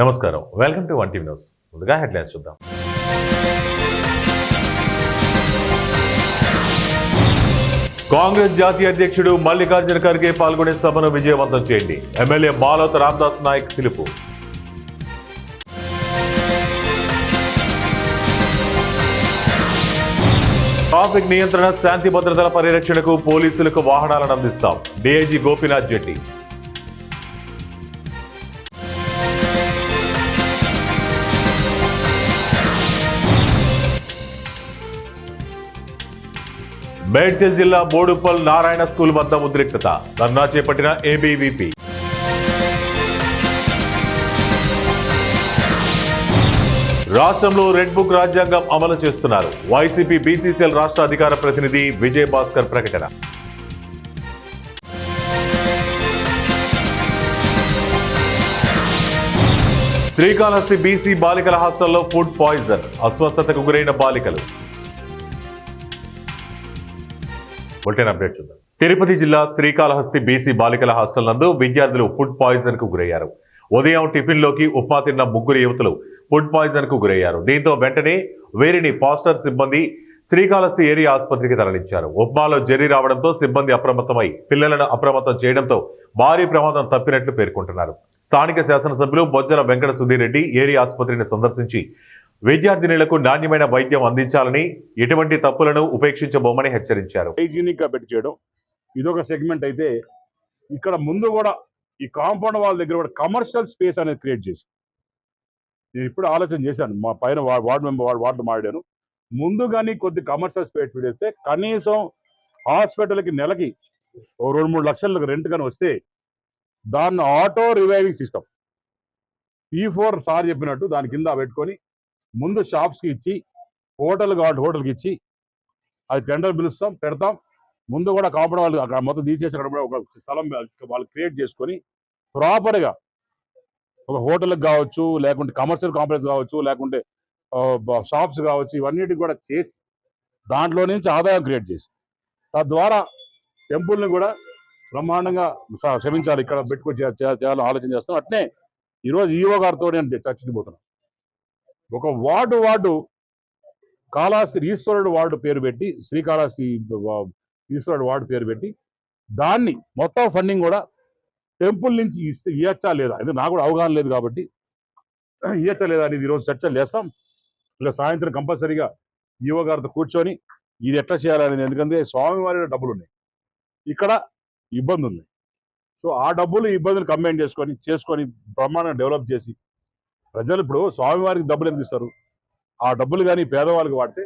నమస్కారం, welcome to 1 TV news. ముందుగా headlines చూద్దాం. కాంగ్రెస్ జాతీయ అధ్యక్షుడు మల్లికార్జున ఖర్గే పాల్గొనే సభను విజయవంతం చేయండి. ఎమ్మెల్యే మాలోత్ రామదాస్ నాయక్ పిలుపు. ట్రాఫిక్ నియంత్రణ, శాంతి భద్రతల పరిరక్షణకు పోలీసులకు వాహనాలను అందిస్తాం. డీఐజీ గోపీనాథ్ జెట్టి. మేడ్చల్ జిల్లా బోడుప్పల్ నారాయణ స్కూల్ వద్ద ఉద్రిక్తత. ధర్నా చేపట్టిన ఏబీవీపీ. రాష్ట్రంలో రెడ్ బుక్ రాజ్యాంగం అమలు చేస్తున్నారు. వైసీపీ బీసీసీఎల్ రాష్ట్ర అధికార ప్రతినిధి విజయ్ భాస్కర్ ప్రకటన. శ్రీకాళహస్తి బీసీ బాలికల హాస్టల్లో ఫుడ్ పాయిజన్, అస్వస్థతకు గురైన బాలికలు. అప్డేట్ చూద్దాం. తిరుపతి జిల్లా శ్రీకాళహస్తి బీసీ బాలికల హాస్టల్ నందు విద్యార్థులు ఫుడ్ పాయిజన్ కు గురయ్యారు. ఉదయం టిఫిన్ లోకి ఉప్మా తిన్న ముగ్గురు యువతులు ఫుడ్ పాయిజన్ కు గురయ్యారు. దీంతో వెంటనే వీరిని పాస్టర్ సిబ్బంది శ్రీకాళహస్తి ఏరియా ఆసుపత్రికి తరలించారు. ఉప్మాలో జెర్రీ రావడంతో సిబ్బంది అప్రమత్తమై పిల్లలను అప్రమత్తం చేయడంతో భారీ ప్రమాదం తప్పినట్లు పేర్కొంటున్నారు. స్థానిక శాసనసభ్యులు బొజ్జల వెంకట సుధీర్ రెడ్డి ఏరియా ఆసుపత్రిని సందర్శించి విద్యార్థినులకు నాణ్యమైన వైద్యం అందించాలని, ఎటువంటి తప్పులను ఉపేక్షించబోమని హెచ్చరించారు. హైజీనిక్ గా పెట్టి చేయడం ఇదొక సెగ్మెంట్ అయితే, ఇక్కడ ముందు కూడా ఈ కాంపౌండ్ వాళ్ళ దగ్గర కూడా కమర్షియల్ స్పేస్ అనేది క్రియేట్ చేసి నేను ఇప్పుడు ఆలోచన చేశాను. మా పైన వార్డు మాడాను. ముందు కానీ కొద్ది కమర్షియల్ స్పేస్ పెడితే కనీసం హాస్పిటల్కి నెలకి 2-3 లక్షలకు రెంట్ కానీ వస్తే దాన్ని auto reviving system P4 sir చెప్పినట్టు దాని కింద పెట్టుకొని ముందు షాప్స్కి ఇచ్చి, హోటల్ కాబట్టి హోటల్కి ఇచ్చి అది టెండర్ పిలుస్తాం, పెడతాం. ముందు కూడా కాపాడే వాళ్ళు అక్కడ మొత్తం తీసేసి అక్కడ కూడా ఒక స్థలం వాళ్ళు క్రియేట్ చేసుకొని ప్రాపర్గా ఒక హోటల్కి కావచ్చు, లేకుంటే కమర్షియల్ కాంప్లెక్స్ కావచ్చు, లేకుంటే షాప్స్ కావచ్చు, ఇవన్నిటికి కూడా చేసి దాంట్లో నుంచి ఆదాయం క్రియేట్ చేసి తద్వారా టెంపుల్ని కూడా బ్రహ్మాండంగా క్షమించాలి ఇక్కడ పెట్టుకొని చేయాలని ఆలోచన చేస్తాం. అట్నే ఈరోజు ఈఓ గారితో నేను చర్చించబోతున్నాను. ఒక వార్డు కాళహస్తి ఈశ్వరుడు వార్డు పేరు పెట్టి, శ్రీకాళహస్తి ఈశ్వరుడు వార్డు పేరు పెట్టి దాన్ని మొత్తం ఫండింగ్ కూడా టెంపుల్ నుంచి ఇవ్వచ్చా లేదా, అంటే నాకు కూడా అవగాహన లేదు కాబట్టి ఇవ్వచ్చా లేదా అనేది ఈరోజు చర్చలు చేస్తాం. ఇలా సాయంత్రం కంపల్సరీగా ఈఓ గారితో కూర్చొని ఇది ఎట్లా చేయాలనేది, ఎందుకంటే స్వామివారి డబ్బులు ఉన్నాయి, ఇక్కడ ఇబ్బంది ఉంది. సో ఆ డబ్బులు ఇబ్బందులు కంబైన్ చేసుకొని బ్రహ్మాండంగా డెవలప్ చేసి ప్రజలు ఇప్పుడు స్వామివారికి డబ్బులు ఎందుకు ఇస్తారు, ఆ డబ్బులు కానీ పేదవాళ్ళకి వాడితే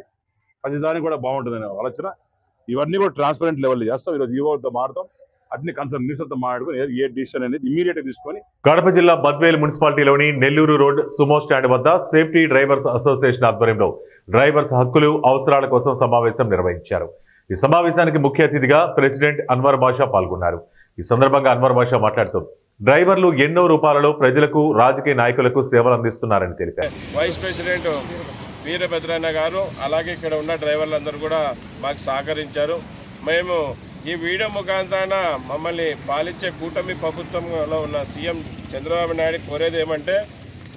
ప్రతిదానికి కూడా బాగుంటుందనే ఆలోచన. ఇవన్నీ కూడా ట్రాన్స్పరెంట్ లెవెల్ చేస్తాం. ఈరోజు ఈవోతో మాడతాం, అన్ని కన్సర్న్ మినిస్టర్తో మాట్లాడుకొని ఏ డిసిషన్ అనేది ఇమీడియట్గా తీసుకొని. కడప జిల్లా బద్వేల్ మున్సిపాలిటీలోని నెల్లూరు రోడ్ సుమో స్టాండ్ వద్ద సేఫ్టీ డ్రైవర్స్ అసోసియేషన్ ఆధ్వర్యంలో డ్రైవర్స్ హక్కులు, అవసరాల కోసం సమావేశం నిర్వహించారు. ఈ సమావేశానికి ముఖ్య అతిథిగా ప్రెసిడెంట్ అన్వర్ బాషా పాల్గొన్నారు. ఈ సందర్భంగా అన్వర్ బాషా మాట్లాడుతూ డ్రైవర్లు ఎన్నో రూపాలలో ప్రజలకు, రాజకీయ నాయకులకు సేవలు అందిస్తున్నారని తెలిపారు. వైస్ ప్రెసిడెంట్ వీరభద్రన్న గారు, అలాగే ఇక్కడ ఉన్న డ్రైవర్లందరూ కూడా మాకు సహకరించారు. మేము ఈ వీడియో ముఖాంతరాన మమ్మల్ని పాలించే కూటమి ప్రభుత్వంలో ఉన్న సీఎం చంద్రబాబు నాయుడు కోరేది ఏమంటే,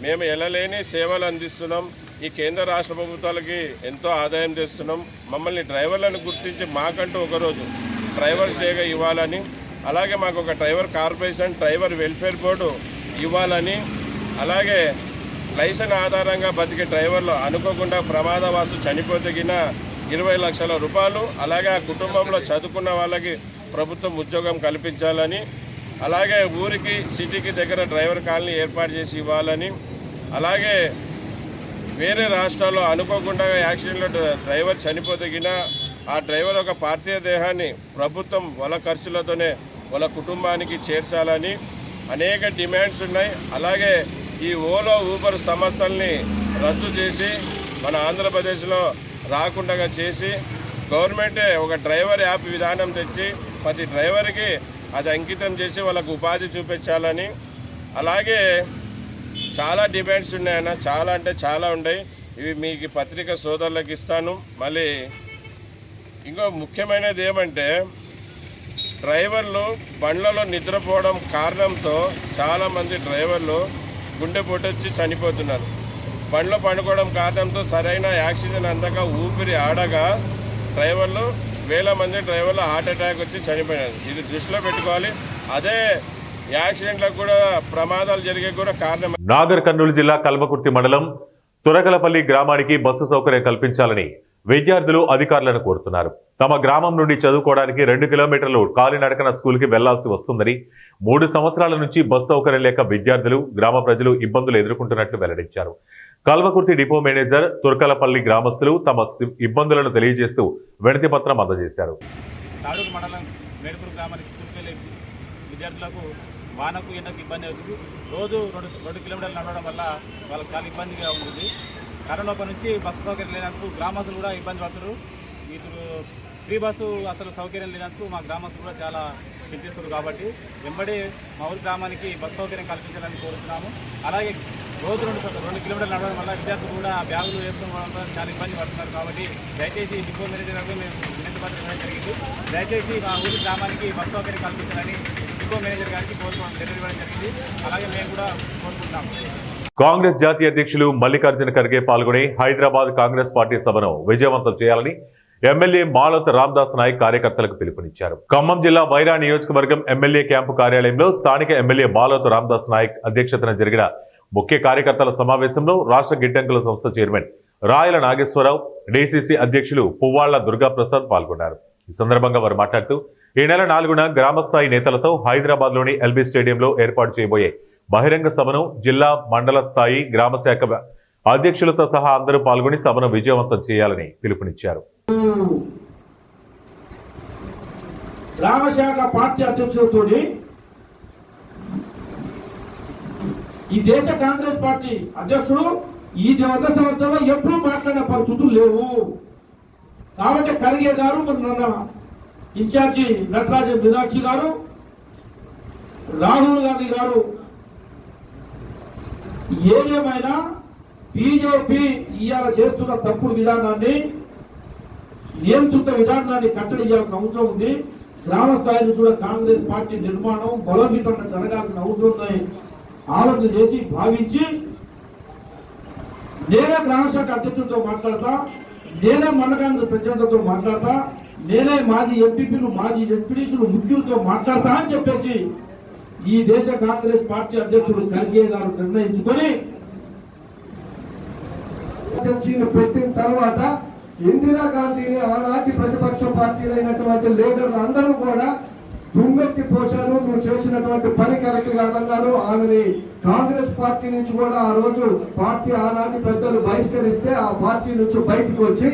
మేము ఎల్లలేని సేవలు అందిస్తున్నాం, ఈ కేంద్ర రాష్ట్ర ప్రభుత్వాలకి ఎంతో ఆదాయం తెస్తున్నాం, మమ్మల్ని డ్రైవర్లను గుర్తించి మాకంటూ ఒకరోజు డ్రైవర్ డేగా ఇవ్వాలని, అలాగే మాకు ఒక driver corporation, driver welfare board ఇవ్వాలని, అలాగే లైసెన్స్ ఆధారంగా బతికే డ్రైవర్లు అనుకోకుండా ప్రమాదవాసు చనిపోతగిన 20 లక్షల రూపాయలు, అలాగే ఆ కుటుంబంలో చదువుకున్న వాళ్ళకి ప్రభుత్వం ఉద్యోగం కల్పించాలని, అలాగే ఊరికి సిటీకి దగ్గర డ్రైవర్ కాలనీ ఏర్పాటు చేసి ఇవ్వాలని, అలాగే వేరే రాష్ట్రాల్లో అనుకోకుండా యాక్సిడెంట్లో డ్రైవర్ చనిపోతగిన ఆ డ్రైవర్ ఒక పార్థివ దేహాన్ని ప్రభుత్వం వాళ్ళ ఖర్చులతోనే వాళ్ళ కుటుంబానికి చేర్చాలని అనేక డిమాండ్స్ ఉన్నాయి. అలాగే ఈ ఓలో ఊబర్ సంస్థల్ని రద్దు చేసి మన ఆంధ్రప్రదేశ్లో రాకుండా చేసి గవర్నమెంటే ఒక డ్రైవర్ యాప్ విధానం తెచ్చి ప్రతి డ్రైవర్కి అది అంకితం చేసి వాళ్ళకు ఉపాధి చూపించాలని, అలాగే చాలా డిమాండ్స్ ఉన్నాయన్న, చాలా అంటే చాలా ఉన్నాయి. ఇవి మీకు పత్రిక సోదరులకు ఇస్తాను. మళ్ళీ ఇంకో ముఖ్యమైనది ఏమంటే, డ్రైవర్లు బండ్లలో నిద్రపోవడం కారణంతో చాలామంది డ్రైవర్లు గుండెపోటు వచ్చి చనిపోతున్నారు. బండ్లో పండుకోవడం కారణంతో సరైన ఆక్సిజన్ అందక ఊపిరి ఆడగా డ్రైవర్లు వేల మంది డ్రైవర్లు హార్ట్ అటాక్ వచ్చి చనిపోయినారు. ఇది దృష్టిలో పెట్టుకోవాలి. అదే యాక్సిడెంట్లకు కూడా ప్రమాదాలు జరిగే కూడా కారణం. నాగర్ కర్నూలు జిల్లా కల్వకుర్తి మండలం తురకలపల్లి గ్రామానికి బస్సు సౌకర్యం కల్పించాలని విద్యార్థులు అధికారులను కోరుతున్నారు. తమ గ్రామం నుండి చదువుకోవడానికి 2 కిలోమీటర్లు కాలినడకన స్కూల్కి వెళ్లాల్సి వస్తుందని 3 సంవత్సరాల నుంచి బస్సు సౌకర్యం లేక విద్యార్థులు గ్రామ ప్రజలు ఇబ్బందులు ఎదుర్కొంటున్నట్లు వెల్లడించారు. కల్వకుర్తి డిపో మేనేజర్ తురకలపల్లి గ్రామస్తులు తమ ఇబ్బందులను తెలియజేస్తూ వినతి పత్రం అందజేశారు. తాడూరు మండలం మేడుపూరు గ్రామానికి స్కూల్కి వెళ్ళే విద్యార్థులకు వానకు ఎండకు ఇబ్బంది అవుతుంది. రోజు 2 కిలోమీటర్లు నడవడం వల్ల వాళ్ళకి చాలా ఇబ్బందిగా ఉంటుంది. కరోనా నుంచి బస్సు సౌకర్యం లేనందుకు గ్రామస్తులు కూడా ఇబ్బంది పడుతున్నారు. ఇప్పుడు ఫ్రీ బస్సు అసలు సౌకర్యం లేనందుకు మా గ్రామస్తులు కూడా చాలా చింతిస్తున్నారు. కాబట్టి వెంబడి మా ఊరి గ్రామానికి బస్సు సౌకర్యం కల్పించాలని కోరుతున్నాము. అలాగే రోజు 2 కిలోమీటర్లు నడవడం వల్ల విద్యార్థులు కూడా బ్యాగులు వేసుకోవడం వల్ల చాలా ఇబ్బంది పడుతున్నారు. కాబట్టి దయచేసి డిపో మేనేజర్ గారు మేము వినతి పత్రం ఇవ్వడం జరిగింది. దయచేసి మా ఊరి గ్రామానికి బస్సు సౌకర్యం కల్పించాలని డిపో మేనేజర్ గారికి లెటర్ ఇవ్వడం జరిగింది. అలాగే మేము కూడా కోరుకుంటున్నాము. కాంగ్రెస్ జాతీయ అధ్యక్షులు మల్లికార్జున ఖర్గే పాల్గొని హైదరాబాద్ కాంగ్రెస్ పార్టీ సభను విజయవంతం చేయాలని ఎమ్మెల్యే మాలత్ రామ్దాస్ నాయక్ కార్యకర్తలకు పిలుపునిచ్చారు. ఖమ్మం జిల్లా వైరా నియోజకవర్గం ఎమ్మెల్యే క్యాంపు కార్యాలయంలో స్థానిక ఎమ్మెల్యే మాలత్ రామ్దాస్ నాయక్ అధ్యక్షతన జరిగిన ముఖ్య కార్యకర్తల సమావేశంలో రాష్ట్ర గిడ్డంకుల సంస్థ చైర్మన్ రాయల నాగేశ్వరరావు, డీసీసీ అధ్యక్షులు పువ్వాళ్ల దుర్గాప్రసాద్ పాల్గొన్నారు. ఈ సందర్భంగా వారు మాట్లాడుతూ ఈ నెల 4న గ్రామస్థాయి నేతలతో హైదరాబాద్లోని ఎల్బీ స్టేడియంలో ఏర్పాటు చేయబోయే బహిరంగ సభను జిల్లా మండల స్థాయి గ్రామ శాఖ అధ్యక్షులతో సహా అందరూ పాల్గొని సభను విజయవంతం చేయాలని పిలుపునిచ్చారు. గ్రామ శాఖ పార్టీ అధ్యక్షులతో ఈ దేశ కాంగ్రెస్ పార్టీ అధ్యక్షుడు ఈ 100 సంవత్సరాల్లో ఎప్పుడూ మాట్లాడిన పరిస్థితులు లేవు. కాబట్టి ఖర్గే గారు, మన ఇన్ఛార్జి నటరాజ మీనాక్షి గారు, రాహుల్ గాంధీ గారు ఏదేమైనా బీజేపీ ఇవాళ చేస్తున్న తప్పుడు విధానాన్ని, నియంత్రిత విధానాన్ని కట్టడి చేయాల్సిన అవసరం ఉంది. గ్రామ స్థాయి నుంచి కూడా కాంగ్రెస్ పార్టీ నిర్మాణం బలోపేతంగా జరగాల్సిన అవసరం ఉందని ఆలోచన చేసి భావించి నేనే గ్రామ శాఖ అధ్యక్షులతో మాట్లాడతా, నేనే మండల కాంగ్రెస్ ప్రెసిడెంట్లతో మాట్లాడతా, నేనే మాజీ ఎంపీపీలు, మాజీ ఎంపీడీసీలు, ముఖ్యులతో మాట్లాడతా అని చెప్పేసి ఈ దేశ కాంగ్రెస్ పార్టీ అధ్యక్షుడు ఖర్గే గారు నిర్ణయించుకొని పెట్టిన తర్వాత ఇందిరాగాంధీని ఆనాటి ప్రతిపక్ష పార్టీలైనటువంటి లీడర్లు అందరూ కూడా దుమ్మెత్తి పోశారు. నువ్వు చేసినటువంటి పని కరెక్ట్ కాదన్నారు. ఆమెని కాంగ్రెస్ పార్టీ నుంచి కూడా ఆ రోజు పార్టీ ఆనాటి పెద్దలు బహిష్కరిస్తే ఆ పార్టీ నుంచి బయటకు వచ్చి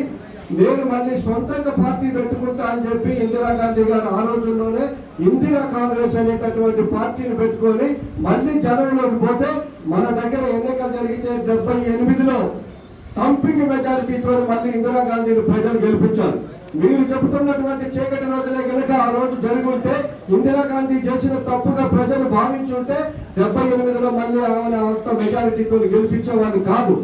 నేను మళ్ళీ సొంతంగా పార్టీ పెట్టుకుంటా అని చెప్పి ఇందిరాగాంధీ గారు ఆ రోజుల్లోనే ఇందిరా కాంగ్రెస్ అనేటటువంటి పార్టీని పెట్టుకొని మళ్ళీ జనంలోకి పోతే మన దగ్గర ఎన్నికలు జరిగితే 78లో తంపింగ్ మెజారిటీతో మళ్ళీ ఇందిరాగాంధీని ప్రజలు గెలిపించారు. మీరు చెబుతున్నటువంటి చీకటి రోజులే కనుక ఆ రోజు జరిగి ఉంటే, ఇందిరాగాంధీ చేసిన తప్పుగా ప్రజలు భావించుంటే 78లో మళ్ళీ ఆమె అంత మెజారిటీతో గెలిపించేవాళ్ళు కాదు.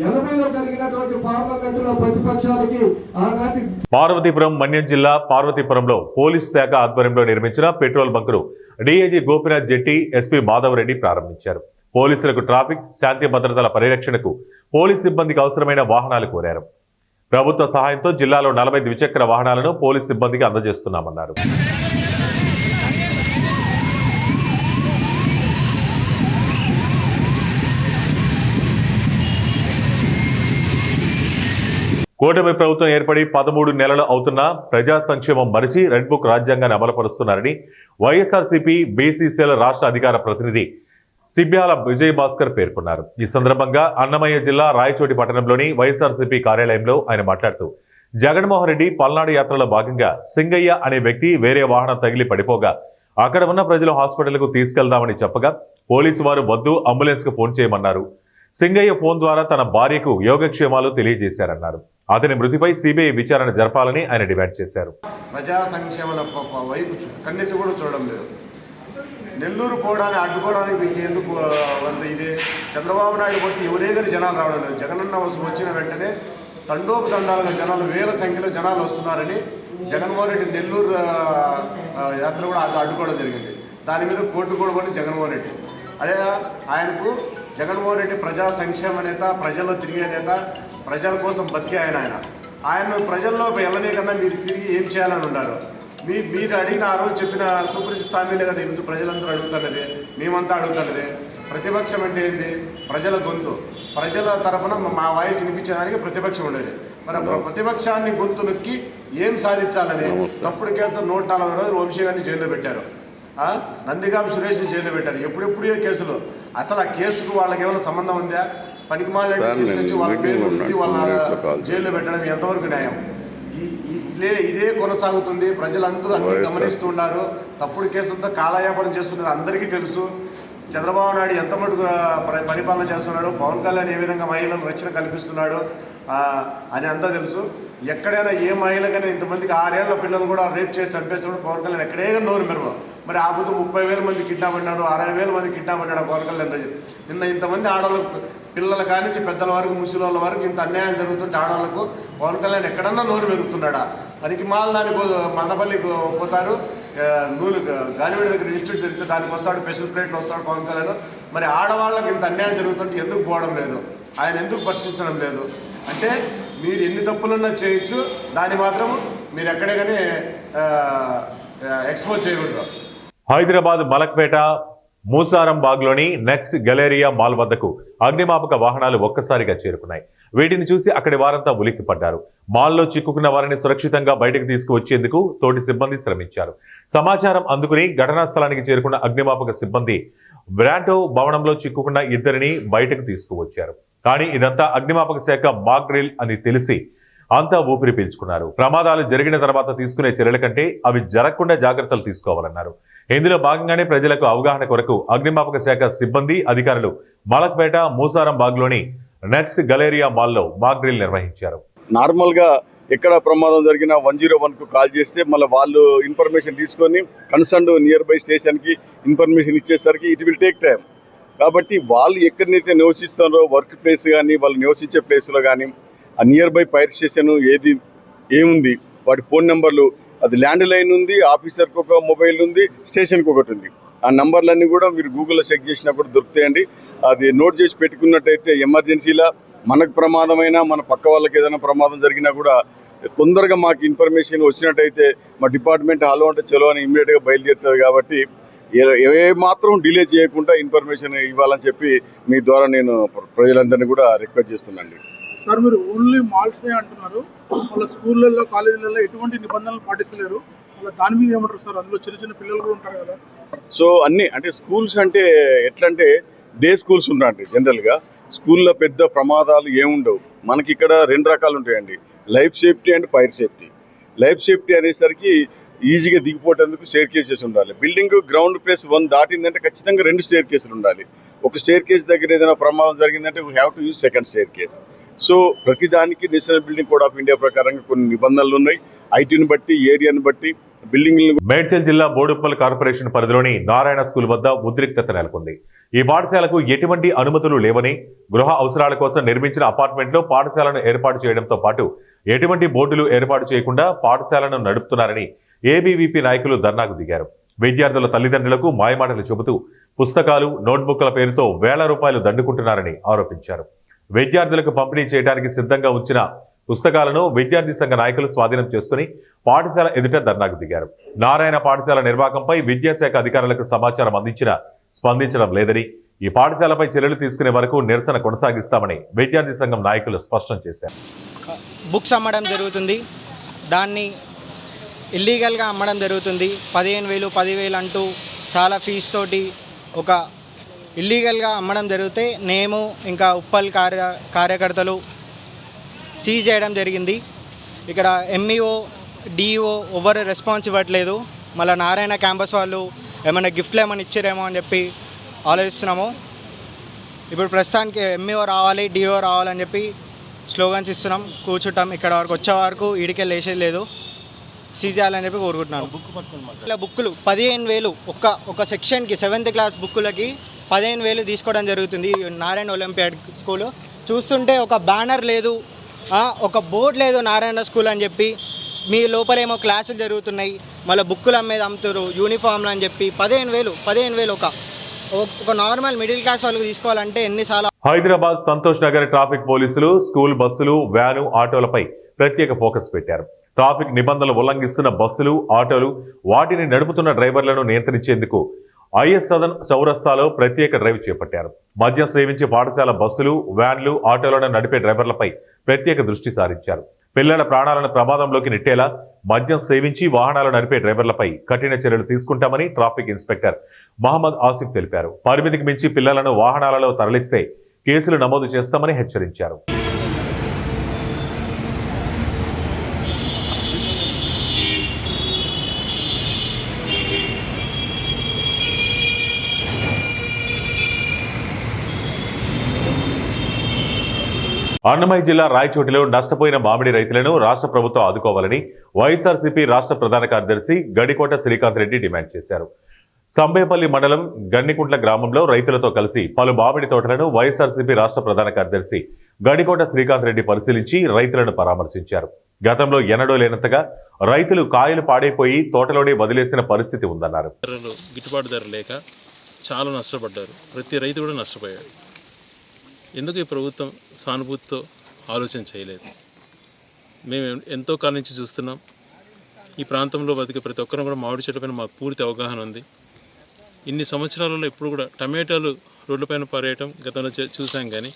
80లో జరిగినటువంటి పార్లమెంటులో ప్రతిపక్షాలకి ఆనాటి పార్వతీపురం మన్యం జిల్లా పార్వతీపురంలో పోలీస్ శాఖ ఆధ్వర్యంలో నిర్మించిన పెట్రోల్ బంకును డీఐజీ గోపినాథ్ జెట్టి, ఎస్పీ మాధవరెడ్డి ప్రారంభించారు. పోలీసులకు ట్రాఫిక్, శాంతి భద్రతల పరిరక్షణకు పోలీస్ సిబ్బందికి అవసరమైన వాహనాలు కోరారు. ప్రభుత్వ సహాయంతో జిల్లాలో 40 ద్విచక్ర వాహనాలను పోలీస్ సిబ్బందికి అందజేస్తున్నామన్నారు. కూటమి ప్రభుత్వం ఏర్పడి 13 నెలలు అవుతున్నా ప్రజా సంక్షేమం మరిచి రెడ్ బుక్ రాజ్యాంగాన్ని అమలుపరుస్తున్నారని వైఎస్ఆర్సీపీ బీసీసీఎల్ రాష్ట్ర అధికార ప్రతినిధి సిబ్యాల విజయ్ భాస్కర్ పేర్కొన్నారు. ఈ సందర్భంగా అన్నమయ్య జిల్లా రాయచోటి పట్టణంలోని వైఎస్ఆర్సీపీ కార్యాలయంలో ఆయన మాట్లాడుతూ జగన్మోహన్ రెడ్డి పల్నాడు యాత్రలో భాగంగా సింగయ్య అనే వ్యక్తి వేరే వాహనం తగిలి పడిపోగా అక్కడ ఉన్న ప్రజలు హాస్పిటల్కు తీసుకెళ్దామని చెప్పగా పోలీసు వారు వద్దు, అంబులెన్స్కు ఫోన్ చేయమన్నారు. సింగయ్య ఫోన్ ద్వారా తన భార్యకు యోగక్షేమాలు తెలియజేశారన్నారు. అతని మృతిపై సిబిఐ విచారణ జరపాలని ఆయన డిమాండ్ చేశారు. ప్రజా సంక్షేమాల వైపు కన్నెత్తి కూడా చూడడం లేదు. నెల్లూరు పోవడానికి అడ్డుకోవడానికి మీకు ఎందుకు ఇదే చంద్రబాబు నాయుడు పోతే ఎవరే కానీ జనాలు రావడం లేదు. జగనన్న వచ్చిన వెంటనే తండోపతండాలుగా జనాలు వేల సంఖ్యలో జనాలు వస్తున్నారని జగన్మోహన్ రెడ్డి నెల్లూరు యాత్ర కూడా అడ్డుకోవడం జరిగింది. దాని మీద కోర్టు కూడా పడి జగన్మోహన్ రెడ్డి అదే ఆయనకు జగన్మోహన్ రెడ్డి ప్రజా సంక్షేమ నేత, ప్రజల్లో తిరిగే నేత, ప్రజల కోసం బతికే ఆయన ప్రజల్లో వెళ్ళనే కన్నా మీరు తిరిగి ఏం చేయాలని ఉన్నారు. మీరు అడిగిన ఆ రోజు చెప్పిన సూపరిస్ట్ హామీలే కదా ఎందుకు ప్రజలందరూ అడుగుతున్నది, మేమంతా అడుగుతున్నది. ప్రతిపక్షం అంటే ఏంటి? ప్రజల గొంతు, ప్రజల తరపున మా వాయిస్ వినిపించడానికి ప్రతిపక్షం ఉండేది. మరి ప్రతిపక్షాన్ని గొంతు నొక్కి ఏం సాధించాలని తప్పుడు కేసులు 140 రోజులు వంశీ గారిని జైల్లో పెట్టారు, నందిగాం సురేష్ని జైల్లో పెట్టారు. ఎప్పుడెప్పుడే కేసులు. అసలు ఆ కేసుకు వాళ్ళకి ఏమైనా సంబంధం ఉందా? పనికిమాల తీసుకొచ్చి వాళ్ళ పేరు వాళ్ళ జైల్లో పెట్టడం ఎంతవరకు న్యాయం? ఇదే కొనసాగుతుంది. ప్రజలందరూ అన్ని గమనిస్తున్నారు. తప్పుడు కేసులతో కాలయాపనం చేస్తున్నది అందరికీ తెలుసు. చంద్రబాబు నాయుడు ఎంత మటుకు పరిపాలన చేస్తున్నాడు, పవన్ కళ్యాణ్ ఏ విధంగా మహిళలకు రక్షణ కల్పిస్తున్నాడు అని అంతా తెలుసు. ఎక్కడైనా ఏ మహిళకైనా ఇంతమందికి 6 ఏళ్ల పిల్లలు కూడా రేప్ చేసి చంపేసినప్పుడు పవన్ కళ్యాణ్ ఎక్కడైనా నోరు మెరవ. మరి ఆ పొద్దు 30,000 మంది కిడ్నాప్ అన్నాడు, 60,000 మంది కిడ్నాప్ అన్నాడు పవన్ కళ్యాణ్. నిన్న ఇంతమంది ఆడవాళ్ళకు, పిల్లల కానించి పెద్దల వరకు, ముసలి వరకు ఇంత అన్యాయం జరుగుతుంటే ఆడవాళ్ళకు పవన్ కళ్యాణ్ ఎక్కడన్నా నోరు మెదుపుతున్నాడా? పనికి దానికి మదనపల్లికి పోతారు, గాలివీడి దగ్గర ఇన్స్టిట్యూట్ జరిగితే దానికి వస్తాడు, స్పెషల్ ప్లేట్లో వస్తాడు పవన్ కళ్యాణ్. మరి ఆడవాళ్ళకి ఇంత అన్యాయం జరుగుతుంటే ఎందుకు పోవడం లేదు? ఆయన ఎందుకు ప్రశ్నించడం లేదు? అంటే మీరు ఎన్ని తప్పులన్నా చేయొచ్చు, దాన్ని మాత్రం మీరు ఎక్కడే కానీ ఎక్స్పోజ్ చేయకూడదు. హైదరాబాద్ మలక్పేట మూసారం బాగ్లోని నెక్స్ట్ గలేరియా మాల్ వద్దకు అగ్నిమాపక వాహనాలు ఒక్కసారిగా చేరుకున్నాయి. వీటిని చూసి అక్కడి వారంతా ఉలిక్కిపడ్డారు. మాల్లో చిక్కుకున్న వారిని సురక్షితంగా బయటకు తీసుకువచ్చేందుకు తోటి సిబ్బంది శ్రమించారు. సమాచారం అందుకుని ఘటనా స్థలానికి చేరుకున్న అగ్నిమాపక సిబ్బంది బ్రాంటో భవనంలో చిక్కుకున్న 2 బయటకు తీసుకువచ్చారు. కానీ ఇదంతా అగ్నిమాపక శాఖ మాక్ డ్రిల్ అని తెలిసి అంతా ఊపిరి పీల్చుకున్నారు. ప్రమాదాలు జరిగిన తర్వాత తీసుకునే చర్యల కంటే అవి జరగకుండా జాగ్రత్తలు తీసుకోవాలన్నారు. ఇందులో భాగంగానే ప్రజలకు అవగాహన కొరకు అగ్నిమాపక శాఖ సిబ్బంది, అధికారులు మలక్పేట మూసారం బాగ్లోని నెక్స్ట్ గలేరియా మాల్లో మాక్ డ్రిల్ నిర్వహించారు. నార్మల్గా ఎక్కడ ప్రమాదం జరిగినా 101కు కాల్ చేస్తే మళ్ళీ వాళ్ళు ఇన్ఫర్మేషన్ తీసుకొని కన్సర్న్ నియర్ బై స్టేషన్కి ఇన్ఫర్మేషన్ ఇచ్చేసరికి ఇట్ విల్ టేక్ టైం. కాబట్టి వాళ్ళు ఎక్కడనైతే నివసిస్తారో వర్క్ ప్లేస్ కానీ, వాళ్ళు నివసించే ప్లేస్లో కానీ, ఆ నియర్ బై ఫైర్ స్టేషన్ ఏముంది, వాటి ఫోన్ నెంబర్లు, అది ల్యాండ్ లైన్ ఉంది, ఆఫీసర్కి ఒక మొబైల్ ఉంది, స్టేషన్కి ఒకటి ఉంది. ఆ నంబర్లన్నీ కూడా మీరు గూగుల్లో చెక్ చేసినప్పుడు దొరుకుతాయండి. అది నోట్ చేసి పెట్టుకున్నట్టయితే ఎమర్జెన్సీలా మనకు ప్రమాదమైనా, మన పక్క వాళ్ళకి ఏదైనా ప్రమాదం జరిగినా కూడా తొందరగా మాకు ఇన్ఫర్మేషన్ వచ్చినట్టయితే మా డిపార్ట్మెంట్ హలో అంటే చలో అని ఇమ్మీడియట్గా బయలుదేరుతుంది. కాబట్టి ఏ మాత్రం డిలే చేయకుండా ఇన్ఫర్మేషన్ ఇవ్వాలని చెప్పి మీ ద్వారా నేను ప్రజలందరినీ కూడా రిక్వెస్ట్ చేస్తున్నాను. సార్, మీరు ఓన్లీ మాల్సే అంటున్నారు, వాళ్ళ స్కూళ్ళల్లో, కాలేజీలలో ఎటువంటి నిబంధనలు పాటిస్తలేరు, వాళ్ళ దాని మీద ఏమంటారు సార్? అందులో చిన్న చిన్న పిల్లలు కూడా ఉంటారు కదా. సో అన్నీ అంటే స్కూల్స్ అంటే ఎట్లంటే డే స్కూల్స్ ఉంటాయండి. జనరల్గా స్కూల్లో పెద్ద ప్రమాదాలు ఏముండవు. మనకి ఇక్కడ 2 రకాలు ఉంటాయండి, life safety and fire safety. Life safety అనేసరికి ఈజీగా దిగిపోయేందుకు స్టేర్ కేసెస్ ఉండాలి. బిల్డింగ్ గ్రౌండ్ ప్లేస్ 1 దాటిందంటే ఖచ్చితంగా 2 స్టేర్ కేసులు ఉండాలి. ఒక స్టేర్ కేస్ దగ్గర ఏదైనా ప్రమాదం జరిగిందంటే we have to use second staircase. So ప్రతిదానికి national building code of India ప్రకారంగా కొన్ని నిబంధనలు ఉన్నాయి. ఐటీని బట్టి, ఏరియాని బట్టి బిల్డింగ్. మేడ్చల్ జిల్లా బోడుప్పల్ కార్పొరేషన్ పరిధిలోని నారాయణ స్కూల్ వద్ద ఉద్రిక్తత నెలకొంది. ఈ పాఠశాలకు ఎటువంటి అనుమతులు లేవని, గృహ అవసరాల కోసం నిర్మించిన అపార్ట్మెంట్లో పాఠశాలను ఏర్పాటు చేయడంతో పాటు ఎటువంటి బోర్డులు ఏర్పాటు చేయకుండా పాఠశాలను నడుపుతున్నారని ఏబీవీపీ నాయకులు ధర్నాకు దిగారు. విద్యార్థుల తల్లిదండ్రులకు మాయమాటలు చెబుతూ పుస్తకాలు, నోట్బుక్ల పేరుతో వేల రూపాయలు దండుకుంటున్నారని ఆరోపించారు. విద్యార్థులకు పంపిణీ చేయడానికి సిద్ధంగా ఉంచిన పుస్తకాలను విద్యార్థి సంఘ నాయకులు స్వాధీనం చేసుకుని పాఠశాల ఎదుట ధర్నాకు దిగారు. నారాయణ పాఠశాల నిర్వాహకంపై విద్యాశాఖ అధికారులకు సమాచారం అందించినా స్పందించడం లేదని, ఈ పాఠశాలపై చర్యలు తీసుకునే వరకు నిరసన కొనసాగిస్తామని విద్యార్థి సంఘం నాయకులు స్పష్టం చేశారు. బుక్స్ అమ్మడం జరుగుతుంది, దాన్ని ఇల్లీగల్గా అమ్మడం జరుగుతుంది. 15,000 10,000 అంటూ చాలా ఫీజు తోటి ఒక ఇల్లీగల్గా అమ్మడం జరిగితే మేము ఇంకా ఉప్పల్ కార్యకర్తలు సీజ్ చేయడం జరిగింది. ఇక్కడ ఎంఈఓ, డిఈఓ ఎవరు రెస్పాన్స్ ఇవ్వట్లేదు. మళ్ళీ నారాయణ క్యాంపస్ వాళ్ళు ఏమైనా గిఫ్ట్లు ఏమైనా ఇచ్చారేమో అని చెప్పి ఆలోచిస్తున్నాము. ఇప్పుడు ప్రస్తుతానికి ఎంఈఓ రావాలి, డిఓ రావాలని చెప్పి స్లోగన్స్ ఇస్తున్నాం, కూర్చుంటాం. ఇక్కడ వరకు వచ్చే వరకు ఈడికెళ్ళి వేసేది లేదు, సీజ్ చేయాలని చెప్పి కోరుకుంటున్నాను. ఇలా బుక్కులు 15,000 ఒక సెక్షన్కి 7th క్లాస్ బుక్కులకి 15,000 తీసుకోవడం జరుగుతుంది. నారాయణ ఒలింపియాడ్ స్కూలు చూస్తుంటే ఒక బ్యానర్ లేదు, ఒక బోర్డు లేదు నారాయణ స్కూల్ అని చెప్పి. మీ లోపలేమో క్లాసులు జరుగుతున్నాయి, మళ్ళీ బుక్కులు అమ్మేది అమ్ముతారు, యూనిఫామ్లు అని చెప్పి 15,000 ఒక నార్మల్ మిడిల్ క్లాస్ వాళ్ళకి తీసుకోవాలంటే ఎన్నిసార్లు. హైదరాబాద్ సంతోష్ నగర్ ట్రాఫిక్ పోలీసులు స్కూల్ బస్సులు, వ్యాను, ఆటోలపై ప్రత్యేక ఫోకస్ పెట్టారు. ట్రాఫిక్ నిబంధనలు ఉల్లంఘిస్తున్న బస్సులు, ఆటోలు, వాటిని నడుపుతున్న డ్రైవర్లను నియంత్రించేందుకు ఐఎస్ సదన్ చౌరస్తాలో ప్రత్యేక డ్రైవ్ చేపట్టారు. మద్యం సేవించి పాఠశాల బస్సులు, వ్యాన్లు, ఆటోలను నడిపే డ్రైవర్లపై ప్రత్యేక దృష్టి సారించారు. పిల్లల ప్రాణాలను ప్రమాదంలోకి నెట్టేలా మద్యం సేవించి వాహనాలు నడిపే డ్రైవర్లపై కఠిన చర్యలు తీసుకుంటామని ట్రాఫిక్ ఇన్స్పెక్టర్ మహమ్మద్ ఆసిఫ్ తెలిపారు. పరిమితికి మించి పిల్లలను వాహనాలలో తరలిస్తే కేసులు నమోదు చేస్తామని హెచ్చరించారు. అన్నమయ్య జిల్లా రాయచోటిలో నష్టపోయిన మామిడి రైతులను రాష్ట్ర ప్రభుత్వం ఆదుకోవాలని వైఎస్ఆర్సీపీ రాష్ట్ర ప్రధాన కార్యదర్శి గడికోట శ్రీకాంత్ రెడ్డి డిమాండ్ చేశారు. సంబేపల్లి మండలం గన్నికుంట్ల గ్రామంలో రైతులతో కలిసి పలు మామిడి తోటలను వైఎస్ఆర్సీపీ రాష్ట్ర ప్రధాన కార్యదర్శి గడికోట శ్రీకాంత్ రెడ్డి పరిశీలించి రైతులను పరామర్శించారు. గతంలో ఎన్నడూ లేనంతగా రైతులు కాయలు పాడైపోయి తోటలోనే వదిలేసిన పరిస్థితి ఉందన్నారు. గిట్టుబాటు ధర లేక చాలా నష్టపడ్డారు. ప్రతి రైతు కూడా నష్టపోయాడు. ఎందుకు ఈ ప్రభుత్వం సానుభూతితో ఆలోచన చేయలేదు? మేము ఎంతో కాలం నుంచి చూస్తున్నాం. ఈ ప్రాంతంలో బతికే ప్రతి ఒక్కరం కూడా మామిడి చెట్లపైన మాకు పూర్తి అవగాహన ఉంది. ఇన్ని సంవత్సరాలలో ఎప్పుడు కూడా టమాటాలు రోడ్లపైన పారేయటం గతంలో చూసాం, కానీ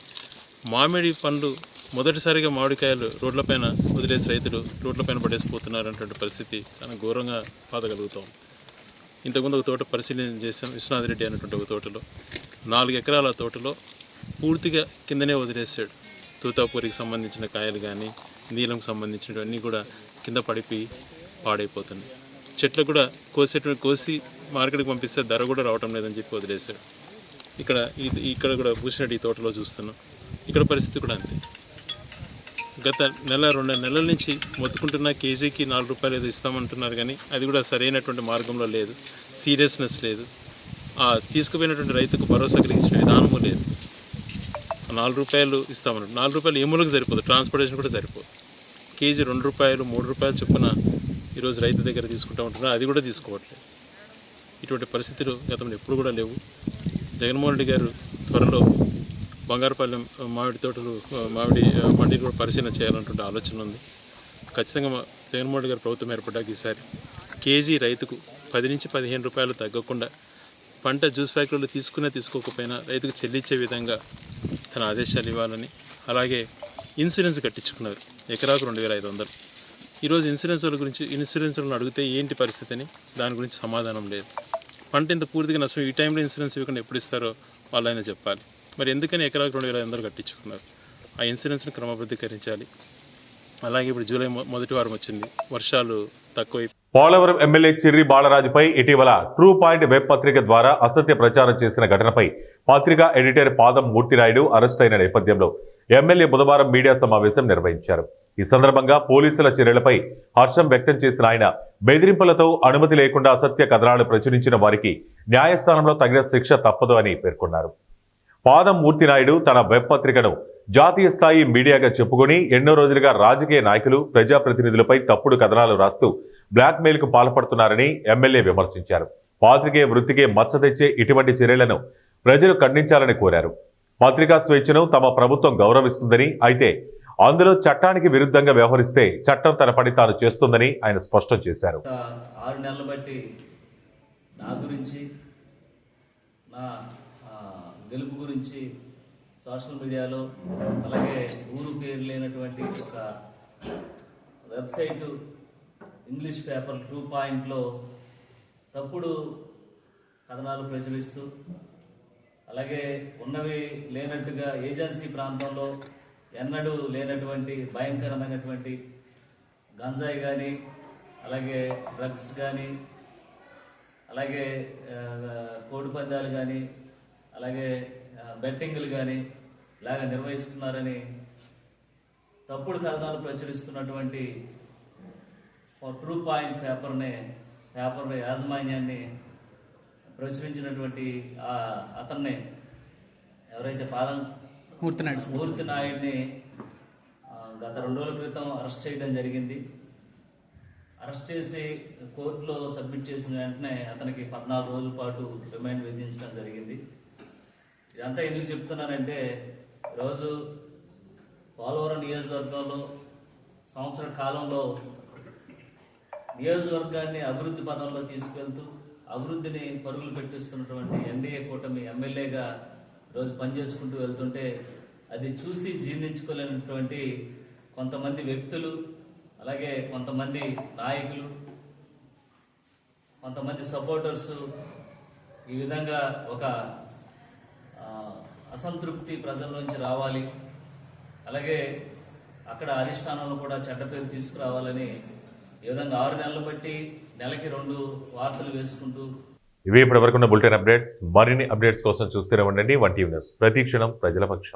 మామిడి పండ్లు మొదటిసారిగా మామిడికాయలు రోడ్లపైన వదిలేసి రైతులు రోడ్లపైన పడేసిపోతున్నారు అనేటువంటి పరిస్థితి చాలా ఘోరంగా బాధగలుగుతాం. ఇంతకుముందు ఒక తోట పరిశీలన చేసాం. విశ్వనాథ్ రెడ్డి అనేటువంటి ఒక తోటలో 4 ఎకరాల తోటలో పూర్తిగా కిందనే వదిలేసాడు. తూతాపూరికి సంబంధించిన కాయలు కానీ, నీలంకు సంబంధించినవన్నీ కూడా కింద పడిపోయి పాడైపోతున్నాయి. చెట్లు కూడా కోసి మార్కెట్కి పంపిస్తే ధర కూడా రావటం లేదని చెప్పి వదిలేశాడు. ఇక్కడ కూడా పూసినట్టు ఈ తోటలో చూస్తున్నాం. ఇక్కడ పరిస్థితి కూడా అంతే. గత 1-2 నెలల నుంచి మొత్తుకుంటున్న కేజీకి 4 రూపాయలు ఏదో ఇస్తామంటున్నారు, కానీ అది కూడా సరైనటువంటి మార్గంలో లేదు. సీరియస్నెస్ లేదు. తీసుకుపోయినటువంటి రైతుకు భరోసా కలిగించిన విధానము లేదు. 4 రూపాయలు ఇస్తామన్నారు. 4 రూపాయలు ఏమూలకు సరిపోదు, ట్రాన్స్పోర్టేషన్ కూడా సరిపోదు. కేజీ 2 రూపాయలు 3 రూపాయలు చొప్పున ఈరోజు రైతు దగ్గర తీసుకుంటూ ఉంటున్నారు. అది కూడా తీసుకోవట్లేదు. ఇటువంటి పరిస్థితులు గతంలో ఎప్పుడు కూడా లేవు. జగన్మోహన్ రెడ్డి గారు త్వరలో బంగారుపాలెం మామిడి తోటలు మండీని కూడా పరిశీలన చేయాలన్నటువంటి ఆలోచన ఉంది. ఖచ్చితంగా జగన్మోహన్ రెడ్డి గారు ప్రభుత్వం ఏర్పడ్డాక ఈసారి కేజీ రైతుకు 10 నుంచి 15 రూపాయలు తగ్గకుండా పంట జ్యూస్ ఫ్యాక్టరీలో తీసుకోకపోయినా రైతుకు చెల్లించే విధంగా తన ఆదేశాలు ఇవ్వాలని, అలాగే ఇన్సూరెన్స్ కట్టించుకున్నారు ఎకరాకు 2500. ఈరోజు ఇన్సూరెన్స్లను అడిగితే ఏంటి పరిస్థితి అని దాని గురించి సమాధానం లేదు. పంట ఇంత పూర్తిగా నష్టం, ఈ టైంలో ఇన్సూరెన్స్ ఇవ్వకుండా ఎప్పుడు ఇస్తారో వాళ్ళైనా చెప్పాలి. మరి ఎందుకని ఎకరాకు 2500 కట్టించుకున్నారు? ఆ ఇన్సూరెన్స్ని క్రమబద్ధీకరించాలి. అలాగే ఇప్పుడు జూలై మొదటి వారం వచ్చింది, వర్షాలు తక్కువై పోలవరం ఎమ్మెల్యే చిర్రి బాలరాజుపై ఇటీవల ట్రూ పాయింట్ వెబ్ పత్రిక ద్వారా అసత్య ప్రచారం చేసిన ఘటనపై పత్రికా ఎడిటర్ పాదం మూర్తిరాయుడు అరెస్ట్ అయిన నేపథ్యంలో ఎమ్మెల్యే బుధవారం మీడియా సమావేశం నిర్వహించారు. ఈ సందర్భంగా పోలీసుల చర్యలపై హర్షం వ్యక్తం చేసిన ఆయన బెదిరింపులతో అనుమతి లేకుండా అసత్య కథనాలు ప్రచురించిన వారికి న్యాయస్థానంలో తగిన శిక్ష తప్పదు అని పేర్కొన్నారు. పాదం మూర్తినాయుడు తన వెబ్ పత్రికను జాతీయ స్థాయి మీడియాగా చెప్పుకొని ఎన్నో రోజులుగా రాజకీయ నాయకులు, ప్రజాప్రతినిధులపై తప్పుడు కథనాలు రాస్తూ బ్లాక్మెయిల్కు పాల్పడుతున్నారని ఎమ్మెల్యే విమర్శించారు. పాత్రికేయ వృత్తికే మచ్చ తెచ్చే ఇటువంటి చర్యలను ప్రజలు ఖండించాలని కోరారు. పత్రికా స్వేచ్ఛను తమ ప్రభుత్వం గౌరవిస్తుందని, అయితే అందులో చట్టానికి విరుద్ధంగా వ్యవహరిస్తే చట్టం తన పని తాను చేస్తుందని ఆయన స్పష్టం చేశారు. 6 నెలలు బట్టి నా గురించి, నా గెలుపు గురించి సోషల్ మీడియాలో, అలాగే ఊరు పేరు లేనటువంటి ఒక వెబ్సైటు, ఇంగ్లీష్ పేపర్ 2 పాయింట్లో తప్పుడు కథనాలు ప్రచురిస్తూ, అలాగే ఉన్నవి లేనట్టుగా ఏజెన్సీ ప్రాంతంలో ఎన్నడూ లేనటువంటి భయంకరమైనటువంటి గంజాయి కానీ, అలాగే డ్రగ్స్ కానీ, అలాగే కోడిపందాలు కానీ, అలాగే బెట్టింగ్లు కానీ ఇలాగా నిర్వహిస్తున్నారని తప్పుడు కథనాలు ప్రచురిస్తున్నటువంటి ట్రూ పాయింట్ పేపర్ యాజమాన్యాన్ని ప్రచురించినటువంటి అతన్ని, ఎవరైతే పాదం మూర్తి నాయుడిని గత 2 రోజుల క్రితం అరెస్ట్ చేయడం జరిగింది. అరెస్ట్ చేసి కోర్టులో సబ్మిట్ చేసిన వెంటనే అతనికి 14 రోజుల పాటు రిమాండ్ విధించడం జరిగింది. ఇదంతా ఎందుకు చెప్తున్నానంటే ఈరోజు పోలవరం నియోజకవర్గంలో సంవత్సర కాలంలో నియోజకవర్గాన్ని అభివృద్ధి పదంలో తీసుకెళ్తూ అభివృద్ధిని పరుగులు పెట్టిస్తున్నటువంటి ఎన్డీఏ కూటమి ఎమ్మెల్యేగా ఈరోజు పనిచేసుకుంటూ వెళ్తుంటే అది చూసి జీర్ణించుకోలేనటువంటి కొంతమంది వ్యక్తులు, అలాగే కొంతమంది నాయకులు, కొంతమంది సపోర్టర్స్ ఈ విధంగా ఒక అసంతృప్తి ప్రజల నుంచి రావాలి, అలాగే అక్కడ అధిష్టానంలో కూడా చెడ్డ పేరు తీసుకురావాలని ఈ విధంగా 6 నెలలు బట్టి నెలకి 2 వార్తలు వేసుకుంటూ. ఇవి ఇప్పటివరకు ఉన్న బులెటిన్ అప్డేట్స్. మరిన్ని అప్డేట్స్ కోసం చూస్తూనే ఉండండి 1 టీవీ న్యూస్. ప్రతి క్షణం ప్రజల పక్షం.